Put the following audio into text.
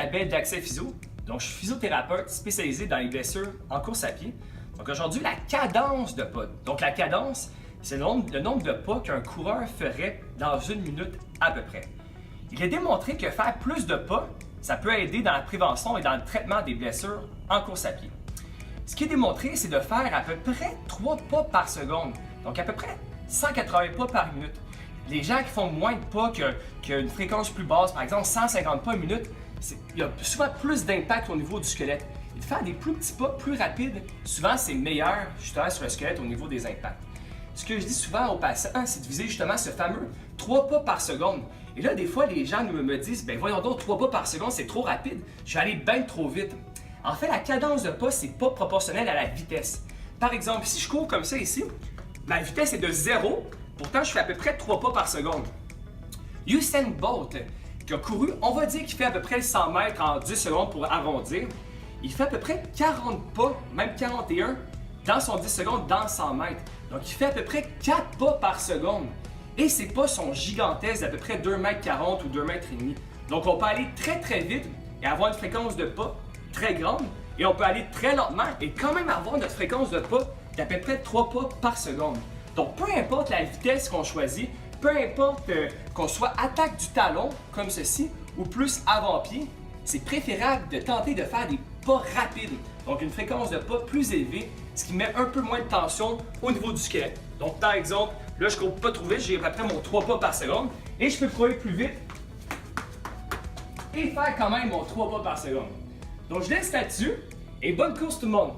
Abel d'Accès Physio. Donc, je suis physiothérapeute spécialisé dans les blessures en course à pied. Donc, aujourd'hui, la cadence de pas. Donc, la cadence, c'est le nombre de pas qu'un coureur ferait dans une minute à peu près. Il est démontré que faire plus de pas, ça peut aider dans la prévention et dans le traitement des blessures en course à pied. Ce qui est démontré, c'est de faire à peu près 3 pas par seconde. Donc, à peu près 180 pas par minute. Les gens qui font moins de pas qu'une fréquence plus basse, par exemple 150 pas minute, il y a souvent plus d'impact au niveau du squelette. Et de faire des plus petits pas plus rapides, souvent c'est meilleur justement sur le squelette au niveau des impacts. Ce que je dis souvent aux patients, c'est de viser justement ce fameux 3 pas par seconde. Et là, des fois, les gens me disent, ben voyons donc, 3 pas par seconde, c'est trop rapide, je suis allé bien trop vite. En fait, la cadence de pas, c'est pas proportionnel à la vitesse. Par exemple, si je cours comme ça ici, ma vitesse est de 0, pourtant je fais à peu près 3 pas par seconde. Usain Bolt, qui a couru, on va dire qu'il fait à peu près 100 mètres en 10 secondes pour arrondir, il fait à peu près 40 pas, même 41, dans son 10 secondes dans 100 mètres. Donc il fait à peu près 4 pas par seconde. Et ses pas sont gigantesques, d'à peu près 2,40 m ou 2,5 m. Donc on peut aller très très vite et avoir une fréquence de pas très grande, et on peut aller très lentement et quand même avoir notre fréquence de pas d'à peu près 3 pas par seconde. Donc peu importe la vitesse qu'on choisit, peu importe qu'on soit attaque du talon comme ceci ou plus avant-pied, c'est préférable de tenter de faire des pas rapides, donc une fréquence de pas plus élevée, ce qui met un peu moins de tension au niveau du squelette. Donc par exemple, là je ne cours pas trop vite, j'ai à peu près mon 3 pas par seconde et je peux courir plus vite et faire quand même mon 3 pas par seconde. Donc je laisse là-dessus et bonne course tout le monde!